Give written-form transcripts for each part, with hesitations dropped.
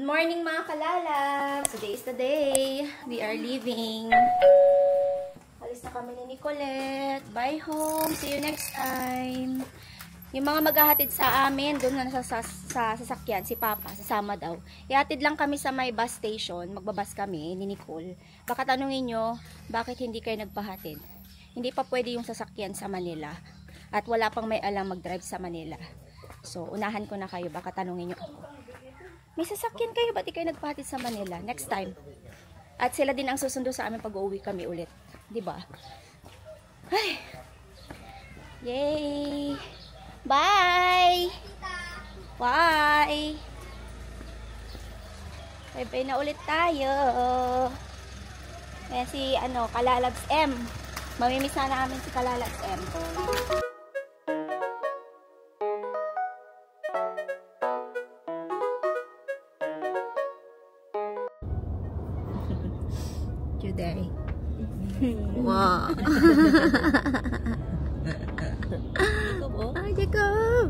Good morning mga kalalabs! Today is the day. We are leaving. Alis na kami ni Nicolette. Bye home. See you next time. Yung mga maghahatid sa amin, doon na sa sasakyan, si Papa, sasama daw. Ihatid lang kami sa may bus station. Magbabas kami ni Nicole. Baka tanungin nyo, bakit hindi kayo nagpahatid? Hindi pa pwede yung sasakyan sa Manila. At wala pang may alam mag-drive sa Manila. So, unahan ko na kayo. Baka tanungin nyo ako. May sasakyan kayo, ba't di kayo nagpahatid sa Manila? Next time. At sila din ang susundo sa amin pag uuwi kami ulit. Diba? Ay! Yay! Bye! Bye! Bye-bye na ulit tayo. Kaya si, Kalalabs M. Mamimiss na namin si Kalalabs M. Today. Wow. Ay, Jacob.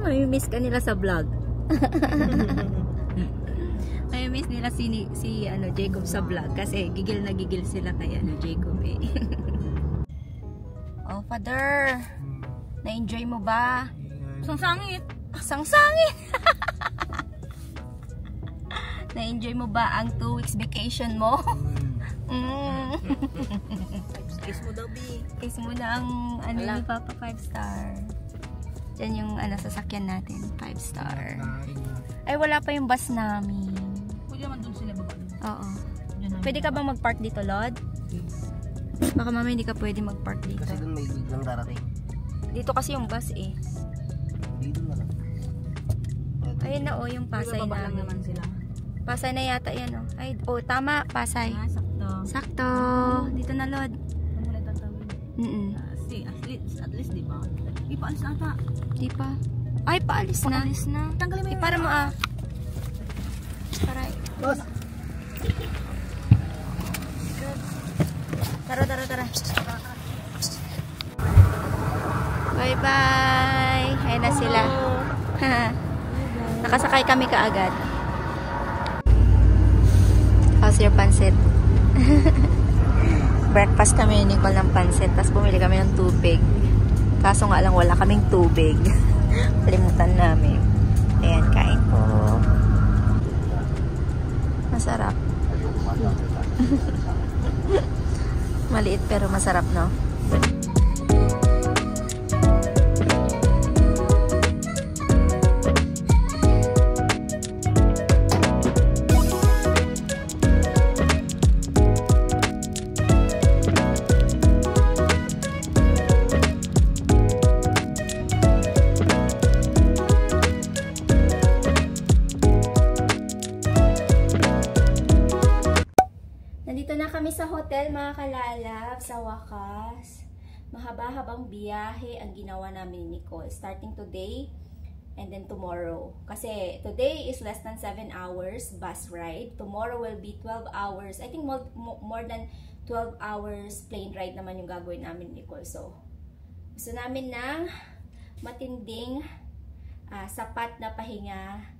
Mamimiss ka nila sa vlog. Mamimiss nila si Jacob sa vlog kasi gigil na gigil sila kay Jacob eh. Oh, Father. Na-enjoy mo ba? Sangsangit. Sangsangit. Na-enjoy mo ba ang 2 weeks vacation mo? Kiss mo daw, B. Kiss mo na ang ni Papa 5-star. Diyan yung sasakyan natin, 5-star. Ay, wala pa yung bus namin. Pwede naman dun sila baba. Oo. Pwede ka bang mag-park dito, Lord? Baka mamaya hindi ka pwede mag-park dito. Kasi dun may biglang darating. Dito kasi yung bus eh. Dito na lang. Ayun na yung Pasay lang namin. naman sila. Pasay na yata yan Ay, tama, Pasay. Sakto. Sakto. Dito na, Lord. Ano mo na tatawin? At least, di ba? Ipaalis na ata. Di pa. Ay, paalis na. Paalis na. Tanggalin mo yung... Para mo Para. Boss! Tara. Bye-bye. Ayan na sila. Nakasakay kami kaagad. How's your pancit? Breakfast kami ni Nicole ng pancit. Tapos bumili kami ng tubig. Kaso nga lang wala kaming tubig. Kalimutan namin. Ayan, kain po. Masarap. Maliit pero masarap, no? Nandito na kami sa hotel mga kalalab, sa wakas. Mahaba-habang biyahe ang ginawa namin ni Nicole. Starting today and then tomorrow. Kasi today is less than 7 hours bus ride. Tomorrow will be 12 hours. I think more than 12 hours plane ride naman yung gagawin namin ni Nicole. So, gusto namin ng matinding, sapat na pahinga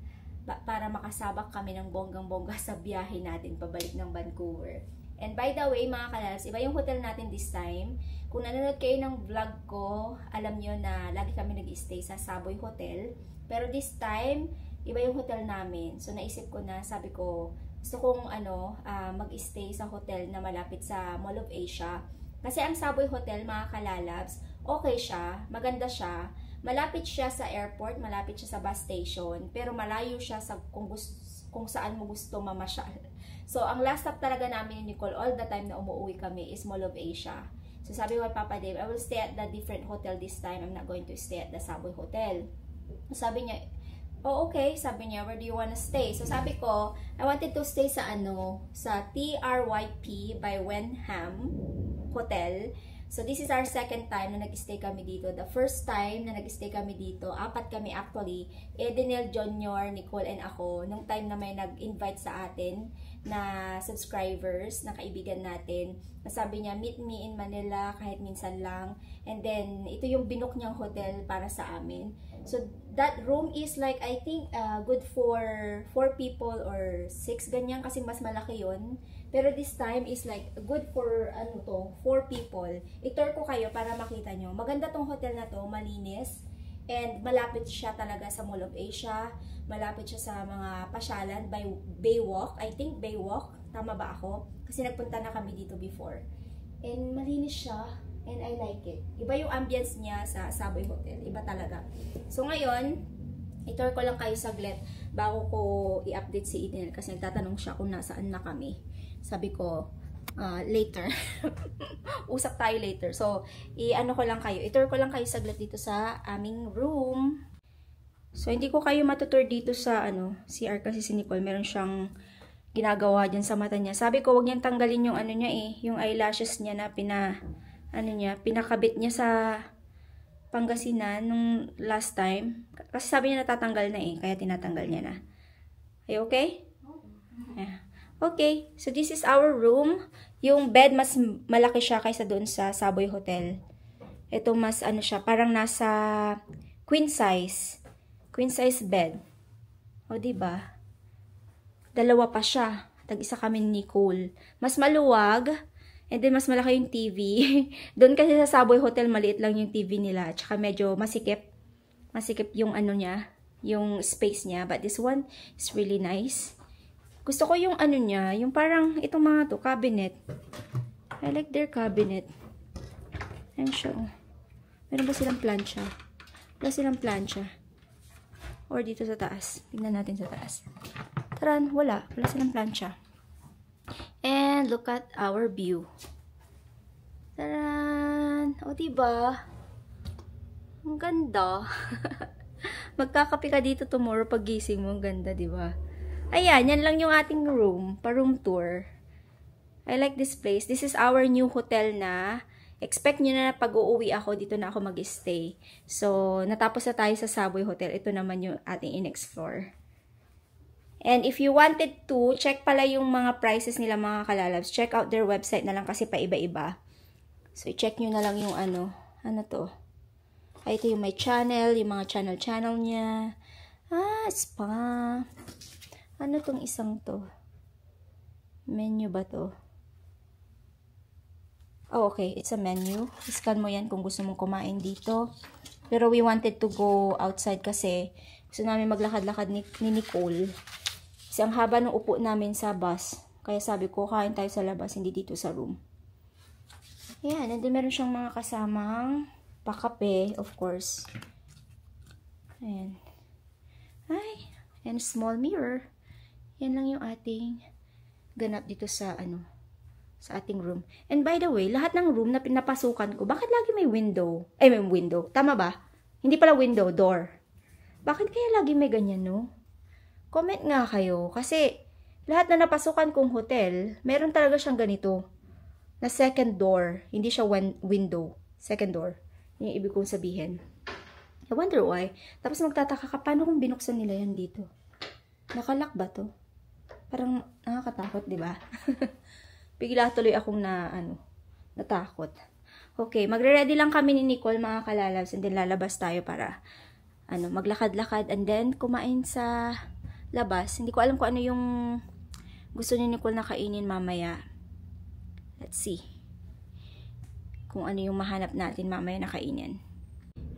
para makasabak kami ng bonggang-bongga sa biyahe natin pabalik ng Vancouver. And by the way, mga kalalabs, iba yung hotel natin this time. Kung nanonood kayo ng vlog ko, alam nyo na lagi kami nag-stay sa Savoy Hotel. Pero this time, iba yung hotel namin. So naisip ko na, sabi ko, gusto kong mag-stay sa hotel na malapit sa Mall of Asia. Kasi ang Savoy Hotel, mga kalalabs, okay siya, maganda siya. Malapit siya sa airport, malapit siya sa bus station, pero malayo siya sa kung saan mo gusto mamasyal. So, ang last stop talaga namin ni Nicole all the time na umuwi kami is Mall of Asia. So, sabi ko kay Papa Dave, I will stay at the different hotel this time. I'm not going to stay at the Savoy Hotel. Sabi niya, oh okay. Sabi niya, where do you wanna stay? So, sabi ko, I wanted to stay sa sa TRYP by Wenham Hotel. So, this is our second time na nag-stay kami dito. The first time na nag-stay kami dito, 4 kami actually, Edenel, Junior, Nicole, and ako, nung time na may nag-invite sa atin na subscribers, na kaibigan natin. Sabi niya, meet me in Manila kahit minsan lang. And then, ito yung binook niyang hotel para sa amin. So, that room is like, I think, good for 4 people or 6, ganyan, kasi mas malaki yon. Pero this time is like, good for, 4 people. I-tour ko kayo para makita nyo. Maganda tong hotel na to, malinis. And malapit siya talaga sa Mall of Asia. Malapit siya sa mga pasyalan by Baywalk. I think Baywalk. Tama ba ako? Kasi nagpunta na kami dito before. And malinis siya. And I like it. Iba yung ambience niya sa Savoy Hotel. Iba talaga. So ngayon, i-tour ko lang kayo saglit bago ko i-update si Eden. Kasi nagtatanong siya kung nasaan na kami. Sabi ko, later. Usap tayo later. So, i-ano ko lang kayo. I-tour ko lang kayo saglit dito sa aming room. So, hindi ko kayo matutour dito sa, CR kasi si Nicole. Meron siyang ginagawa dyan sa mata niya. Sabi ko, wag niyang tanggalin yung niya yung eyelashes niya na pinakabit niya sa Pangasinan nung last time. Kasi sabi niya natatanggal na kaya tinatanggal niya na. Are you okay? Yeah. Okay, so this is our room. Yung bed mas malaki siya kaysa doon sa Savoy Hotel. Ito mas siya, parang nasa queen size. Queen size bed. O diba? Dalawa pa siya. Tag-isa kami ni Nicole. Mas maluwag. And then mas malaki yung TV. Doon kasi sa Savoy Hotel maliit lang yung TV nila. Tsaka medyo masikip. Masikip yung niya, yung space niya. But this one is really nice. Gusto ko yung niya, yung parang itong mga to, cabinet. I like their cabinet. Ayan siya. Meron ba silang plancha? Wala silang plancha. Or dito sa taas. Tingnan natin sa taas. Taran, wala. Wala silang plancha. And look at our view. Taran! O, diba? Ang ganda. Magkakape ka dito tomorrow pag gising mo. Ang ganda, diba? Ayan, yan lang yung ating room. Pa-room tour. I like this place. This is our new hotel na. Expect nyo na pag-uuwi ako, dito na ako mag-stay. So, natapos na tayo sa Savoy Hotel. Ito naman yung ating in-explore. And if you wanted to, check pala yung mga prices nila mga kalalabs. Check out their website na lang kasi paiba-iba. So, i-check nyo na lang yung ano to. Ay, ito yung my channel, yung mga channel niya. Spa. Ano tong isang to? Menu ba to? Oh, okay. It's a menu. Scan mo yan kung gusto mong kumain dito. Pero we wanted to go outside kasi gusto namin maglakad-lakad ni Nicole. Kasi ang haba ng upo namin sa bus. Kaya sabi ko, kain tayo sa labas, hindi dito sa room. Ayan. And then meron siyang mga kasamang pakape, of course. Ayan. Ay. And small mirror. Yan lang yung ating ganap dito sa sa ating room. And by the way, lahat ng room na pinapasukan ko, bakit lagi may window? May window. Tama ba? Hindi pala window, door. Bakit kaya lagi may ganyan, no? Comment nga kayo. Kasi lahat na napasukan kong hotel, meron talaga siyang ganito. Na second door. Hindi siya window. Second door. Yung ibig kong sabihin. I wonder why. Tapos magtataka ka, paano kung binuksan nila yan dito? Nakalock ba to? Parang nakakatakot, di ba? Bigla tuloy akong natakot. Okay, magre-ready lang kami ni Nicole, mga kalalabs, and then lalabas tayo para maglakad-lakad and then kumain sa labas. Hindi ko alam kung ano yung gusto ni Nicole na kainin mamaya. Let's see. Kung ano yung mahanap natin mamaya na kainin.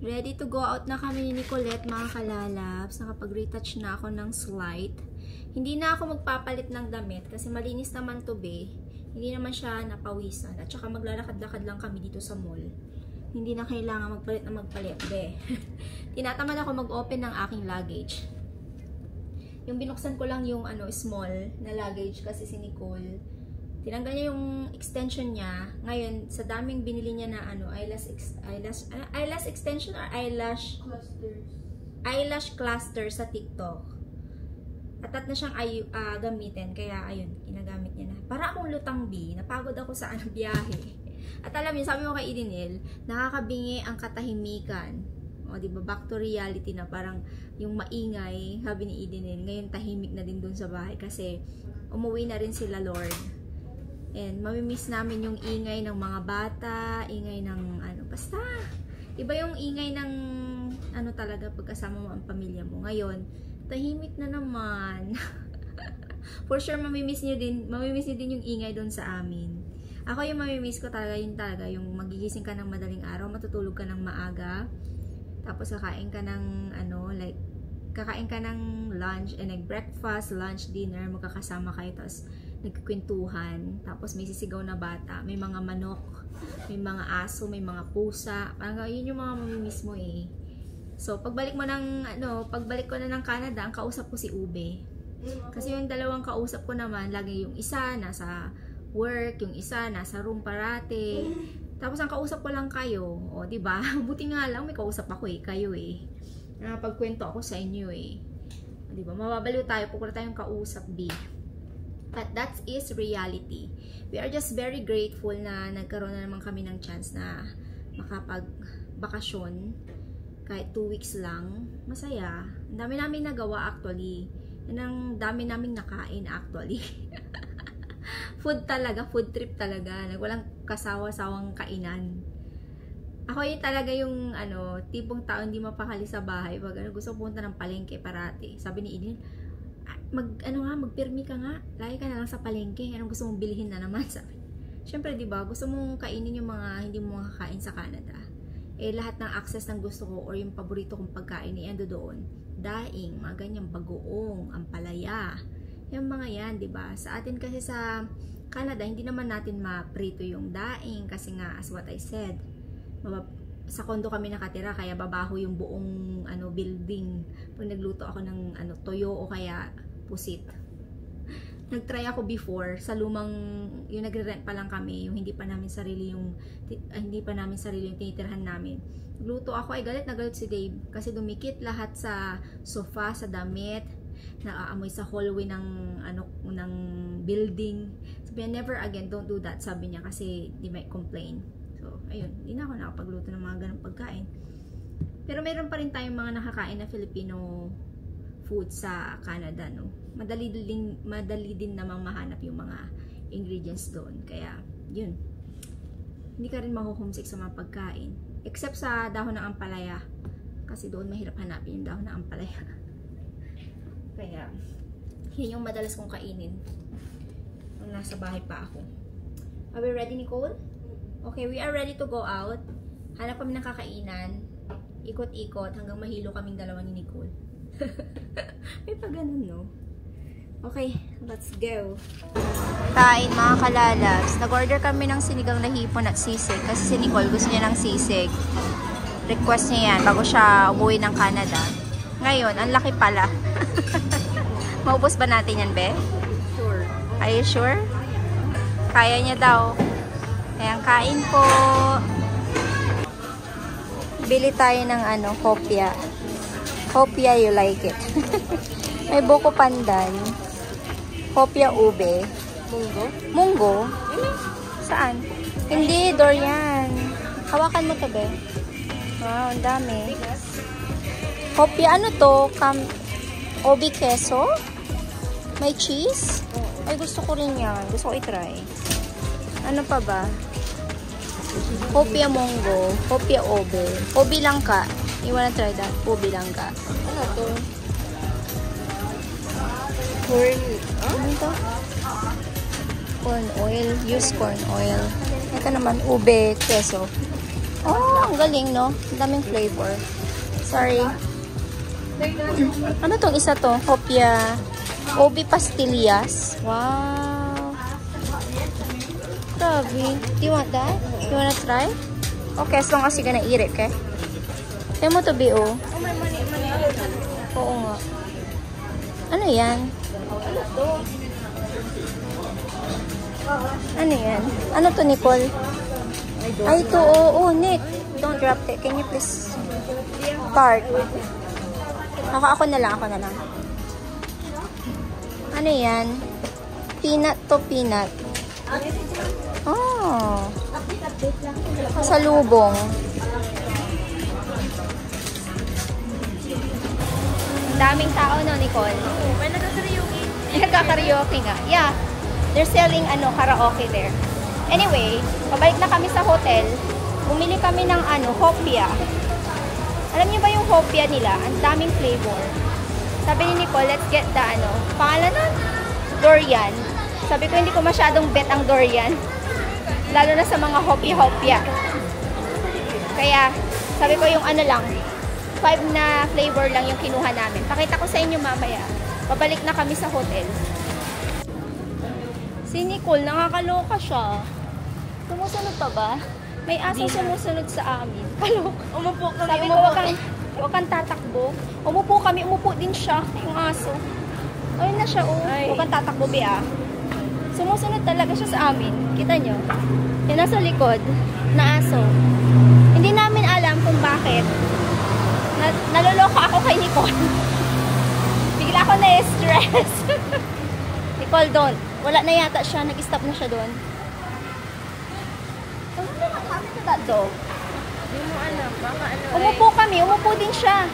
Ready to go out na kami ni Nicolette, mga kalalabs. Nakapag-retouch na ako ng slight. Hindi na ako magpapalit ng damit kasi malinis naman to be. Hindi naman siya napawisan. At saka maglalakad-lakad lang kami dito sa mall. Hindi na kailangan magpalit be. Tinatamad ako mag-open ng aking luggage. Yung binuksan ko lang yung small na luggage kasi si Nicole. Tinanggal niya yung extension niya. Ngayon, sa daming binili niya na eyelash extension or eyelash cluster sa TikTok. Atat na siyang gamitin. Kaya, ayun, ginagamit niya na. Para akong lutang B. Napagod ako sa biyahe. At alam niyo, sabi mo kay Idenel, nakakabingi ang katahimikan. O, diba? Back to reality na parang yung maingay, sabi ni Idenel, ngayon tahimik na din dun sa bahay. Kasi, umuwi na rin sila Lord. And mamimiss namin yung ingay ng mga bata, ingay ng basta iba yung ingay ng talaga pagkasama mo ang pamilya mo. Ngayon, tahimik na naman. For sure mamimiss niyo din yung ingay doon sa amin. Ako yung mamimiss ko talaga yung magigising ka ng madaling araw, matutulog ka ng maaga, tapos kakain ka ng kakain ka ng lunch and breakfast, lunch, dinner, magkakasama kayo, tapos nagkikwentuhan, tapos may sisigaw na bata, may mga manok, may mga aso, may mga pusa, parang yun yung mga mamimiss mo eh. So pagbalik ko na ng Canada, ang kausap ko si Ube. Kasi yung dalawang kausap ko naman, lagi yung isa nasa work, yung isa nasa room parate. Tapos ang kausap ko lang kayo, o di ba? Buti nga lang may kausap ako kayo pagkwento ako sa inyo di ba? Mababaliw tayo pag wala tayong kausap B. But that is reality. We are just very grateful na nagkaroon na naman kami ng chance na makapag-bakasyon kahit 2 weeks lang. Masaya. Ang dami namin nagawa actually. Ang dami naming nakain actually. Food talaga, food trip talaga. Walang kasawa-sawang kainan. Ako talaga yung tipong tao hindi mapakali sa bahay. Pag gusto pumunta ng palengke parati. Sabi ni Eden, magpirmi ka nga. Lagi ka na lang sa palengke. Anong gusto mong bilhin na naman? Sabi. Siyempre, di ba? Gusto mong kainin yung mga hindi mo makakain sa Canada. Lahat ng access ng gusto ko or yung paborito kong pagkain ando doon. Daing, mga ganyang bagoong, ampalaya. Yung mga yan, di ba? Sa atin kasi sa Canada, hindi naman natin maprito yung daing kasi nga, as what I said, sa kondo kami nakatira, kaya babaho yung buong building. Pag nagluto ako ng toyo o kaya pusit. Nagtry ako before sa lumang, yung nagre-rent pa lang kami, yung hindi pa namin sarili yung tinitirhan namin. Nagluto ako, galit na galit si Dave kasi dumikit lahat sa sofa, sa damit, naaamoy sa hallway ng building. Sabi niya, never again, don't do that, sabi niya, kasi di may complain. So, ayun, hindi na ako nakapagluto ng mga ganong pagkain. Pero meron pa rin tayong mga nakakain na Filipino food sa Canada, no? Madali din namang mahanap yung mga ingredients doon. Kaya, yun. Hindi ka rin mahuhumsik sa mga pagkain. Except sa dahon ng ampalaya. Kasi doon mahirap hanapin yung dahon ng ampalaya. Kaya, yun yung madalas kong kainin. Nung nasa bahay pa ako. Are we ready, Nicole? Okay, we are ready to go out. Hanap kami ng kakainan. Ikot-ikot hanggang mahilo kaming dalawa ni Nicole. May pa ganun, no? Okay, let's go. Kain mga kalalabs. Nag-order kami ng sinigang na hipon at sisig. Kasi si Nicole gusto niya ng sisig. Request niya yan bago siya umuwi ng Canada. Ngayon, ang laki pala. Maubos ba natin yan, be? Sure. Are you sure? Kaya niya daw. Ayan, kain po. Bili tayo ng kopya. Kopya, you like it. May buko pandan. Kopya ube. Munggo? Munggo? Saan? Hindi, durian. Hawakan mo to, be. Wow, ang dami. Kopya, to? Obi queso? May cheese? Ay, gusto ko rin yan. Gusto ko i-try. Ano pa ba? Kopya munggo. Kopya obe. Obi lang ka. You wanna try that? Obi lang ka. Ano to? Corn. Ano ito? Corn oil. Use corn oil. Ito naman, ube queso. Oh, ang galing, no? Ang daming flavor. Sorry. Ano tong isa to? Kopya. Obi pastillas. Wow. Grabe. Do you want that? You wanna try? Okay, as long as you're gonna eat it, okay? Kaya mo to, B.O. Oh, may mani. Oo nga. Ano yan? Ano to? Ano yan? Ano to, Nicole? Ay, ito, oo, Nick. Don't drop it. Can you please start? Ako na lang. Ano yan? Peanut to peanut. Oh. Salubong. Daming tao, no, Nicole? May nagkakariyogi. Nagka-karaoke nga. Yeah. They're selling karaoke there. Anyway, pabalik na kami sa hotel. Bumili kami ng hopia. Alam niyo ba yung hopia nila? Ang daming flavor. Sabi ni Nicole, let's get the pangalan nun? Durian. Sabi ko, hindi ko masyadong bet ang durian. Lalo na sa mga hopia. Kaya, sabi ko yung lang, 5 na flavor lang yung kinuha namin. Pakita ko sa inyo mamaya. Pabalik na kami sa hotel. Si Nicole, nakakaloka siya. Sumusunod pa ba? May aso sumusunod sa amin. Kaloka. Umupo kami. Sabi ko, huwag kang tatakbo. Umupo kami, umupo din siya, yung aso. Ayun na siya, huwag kang tatakbo, Bea. Sumusunod talaga siya sa amin. Kita nyo? Yung nasa likod, na aso. Hindi namin alam kung bakit. Naloloka ako kay Nicole. Bigla ako na-stress. Nicole, don't. Wala na yata siya. Nag-stop na siya doon. Ano naman kami na that dog? Hindi mo alam. Baka Umupo kami. Umupo din siya.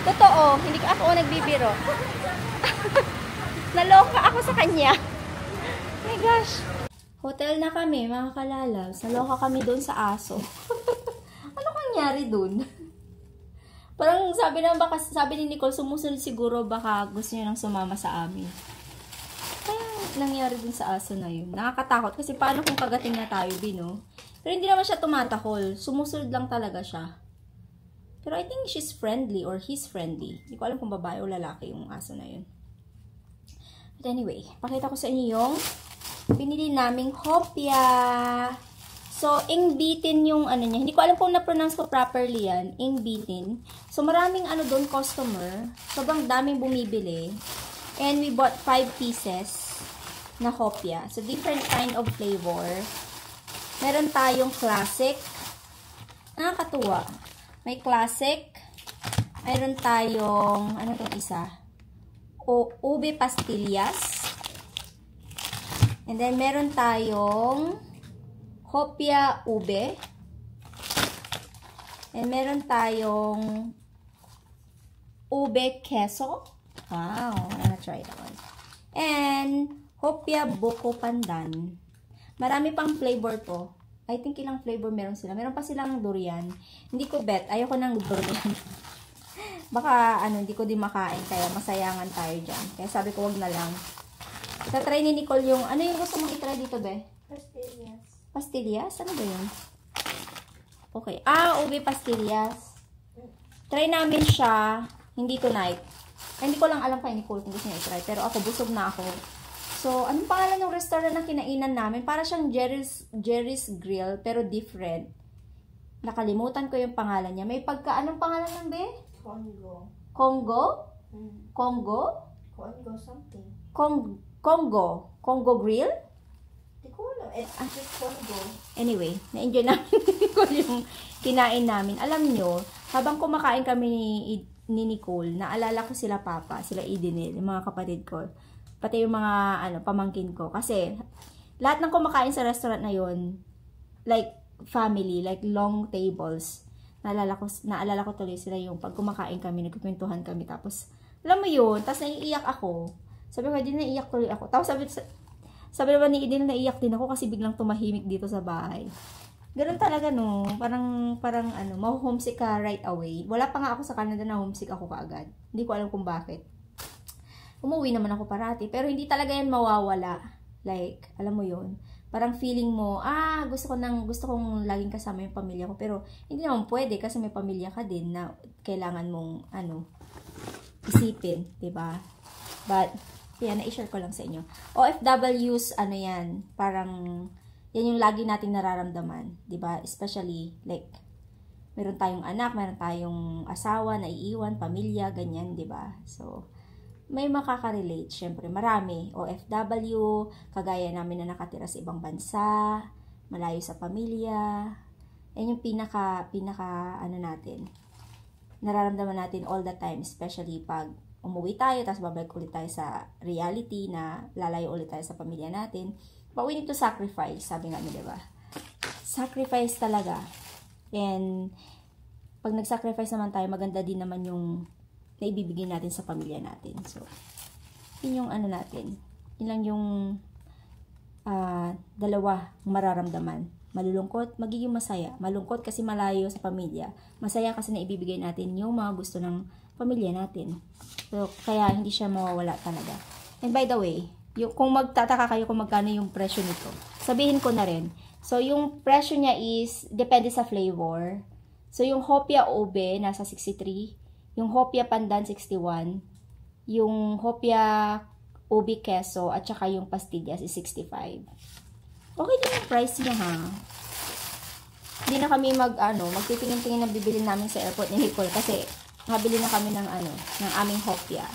Totoo. Hindi ako nagbibiro. Naloka ako sa kanya. Oh my gosh. Hotel na kami, mga kalalabs. Naloka kami doon sa aso. Ano nangyari doon? Parang sabi ni Nicole, sumusunod siguro baka gusto niya nang sumama sa amin. Kaya nangyari dun sa aso na yun. Nakakatakot kasi paano kung kagating na tayo, Bino? Pero hindi naman siya tumatakol. Sumusunod lang talaga siya. Pero I think she's friendly or he's friendly. Hindi ko alam kung babae o lalaki yung aso na yun. But anyway, pakita ko sa inyo yung binili naming hopia. So, ingbitin yung niya. Hindi ko alam kung na-pronounce ko properly yan. Ingbitin. So, maraming doon customer. Sobrang daming bumibili. And we bought 5 pieces na hopia. So, different kind of flavor. Meron tayong classic. Nakakatuwa. May classic. Meron tayong, ano itong isa? Ube pastillas. And then, meron tayong hopia ube. And meron tayong ube queso. Wow, I'm gonna try that one. And hopia buko pandan. Marami pang flavor to. I think ilang flavor meron sila. Meron pa silang durian. Hindi ko bet. Ayoko ng durian. Baka hindi ko din makain. Kaya masayangan tayo dyan. Kaya sabi ko wag na lang. Itatry ni Nicole yung, ano yung gusto mong itry dito, be? Pastillas. Pastillas? Ano ba yun? Okay. Ube pastillas. Try namin siya, hindi tonight. Hindi ko lang alam kay Nicole kung gusto niya i-try. Pero ako, busog na ako. So, anong pangalan ng restaurant na kinainan namin? Para siyang Jerry's Grill, pero different. Nakalimutan ko yung pangalan niya. May anong pangalan ng be? Congo. Congo? Congo? Congo something. Congo Grill? Hindi ko alam. It's just Congo. Anyway, na-enjoy namin yung kinain namin. Alam nyo, habang kumakain kami ni Nicole, naalala ko sila Papa, sila Idinel, yung mga kapatid ko. Pati yung mga pamangkin ko. Kasi, lahat ng kumakain sa restaurant na yun, like family, like long tables. Naalala ko tuloy sila yung pag kumakain kami, nagkukwentuhan kami. Tapos, alam mo yun, tapos naiiyak ako. Sabi ko, din naiiyak tuloy ako. Tapos sabi naman ni Idinel, naiiyak din ako kasi biglang tumahimik dito sa bahay. Ganun talaga, no? Parang ma-homesick ka right away. Wala pa nga ako sa Canada na homesick ako kaagad. Hindi ko alam kung bakit. Umuwi naman ako parati, pero hindi talaga yan mawawala. Like, alam mo yun. Parang feeling mo, gusto kong laging kasama yung pamilya ko. Pero, hindi naman pwede kasi may pamilya ka din na kailangan mong, isipin, diba? But, yan, na-share ko lang sa inyo. OFWs, yan, parang, yan yung lagi nating nararamdaman, diba? Especially, like, meron tayong anak, meron tayong asawa, naiiwan, pamilya, ganyan, diba? So, may makaka-relate, syempre, marami. OFW, kagaya namin na nakatira sa ibang bansa, malayo sa pamilya. Yan yung pinaka natin. Nararamdaman natin all the time, especially pag umuwi tayo, tapos babalik ulit tayo sa reality na lalayo ulit tayo sa pamilya natin. But we need to sacrifice, sabi nga nila, diba? Sacrifice talaga. And, pag nag-sacrifice naman tayo, maganda din naman yung na ibibigay natin sa pamilya natin. So, Yun yung ano natin. Yun lang yung dalawa mararamdaman. Malulungkot, magiging masaya. Malungkot kasi malayo sa pamilya. Masaya kasi na ibibigay natin yung mga gusto ng pamilya natin. So, kaya hindi siya mawawala talaga. And by the way, kung magtataka kayo kung magkano yung presyo nito, sabihin ko na rin. So, yung presyo niya is, depende sa flavor. So, yung Hopia Ube, nasa 63. Yung Hopia Pandan, 61. Yung Hopia Ube Queso, at saka yung Pastillas is 65. Okay din yung price niya, ha? Hindi na kami magtitingin-tingin na bibili namin sa airport ni Nicole kasi nabili na kami ng ng aming Hopia.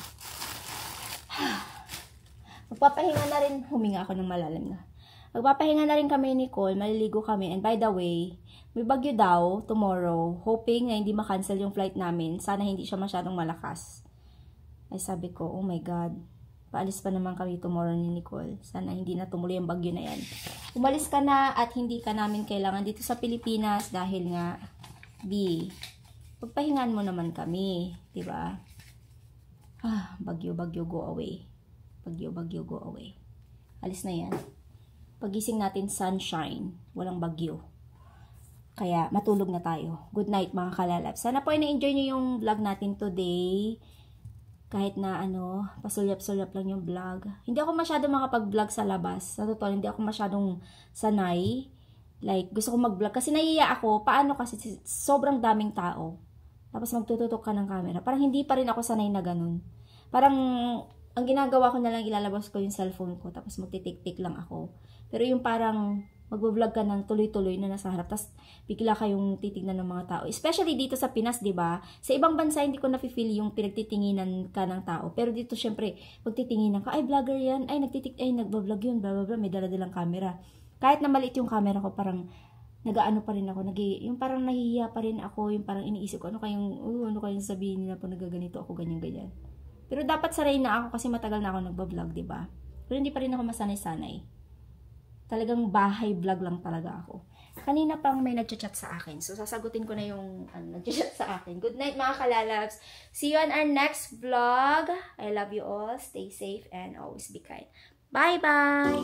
Magpapahinga na rin, huminga ako ng malalim na. Magpapahinga na rin kami ni Nicole, maliligo kami, and by the way, may bagyo daw tomorrow, hoping na hindi ma-cancel yung flight namin, sana hindi siya masyadong malakas. Ay sabi ko, oh my God, paalis pa naman kami tomorrow ni Nicole, sana hindi na tumuloy ang bagyo na yan. Umalis ka na at hindi ka namin kailangan dito sa Pilipinas dahil nga, pagpahingan mo naman kami, diba? Bagyo, go away. Bagyo, go away. Alis na yan. Pagising natin, sunshine. Walang bagyo. Kaya, matulog na tayo. Good night, mga kalalab. Sana po ay na-enjoy nyo yung vlog natin today. Kahit na pasulyap-sulyap lang yung vlog. Hindi ako masyadong makapag-vlog sa labas. Sa totoo, hindi ako masyadong sanay. Like, gusto ko mag-vlog. Kasi nahiya ako. Paano kasi sobrang daming tao. Tapos magtututok ka ng camera. Parang hindi pa rin ako sanay na ganun. Parang, ang ginagawa ko na lang, ilalabas ko yung cellphone ko. Tapos magtitik-tik lang ako. Pero yung parang, mag-vlog ka ng tuloy-tuloy na nasa harap. Tapos, bigla kayong titignan ng mga tao. Especially dito sa Pinas, diba? Sa ibang bansa, hindi ko na-feel yung pinagtitinginan ka ng tao. Pero dito, syempre, pagtitinginan ka, ay, vlogger yan. Ay, nagbablog yun. Blah, blah, blah. May dala-dalang camera. Kahit na maliit yung camera ko, parang, nagaano pa rin ako. Yung parang nahihiya pa rin ako. Yung parang iniisip ko, ano kayong sabihin nila po nagaganito ako, ganyan-ganyan. Pero dapat sanay na ako kasi matagal na ako nagbablog, diba? Pero hindi pa rin ako masanay-sanay. Talagang bahay vlog lang talaga ako. Kanina pang may nagchat-chat sa akin. So, sasagutin ko na yung nagchat sa akin. Good night, mga kalalabs. See you on our next vlog. I love you all. Stay safe and always be kind. Bye-bye!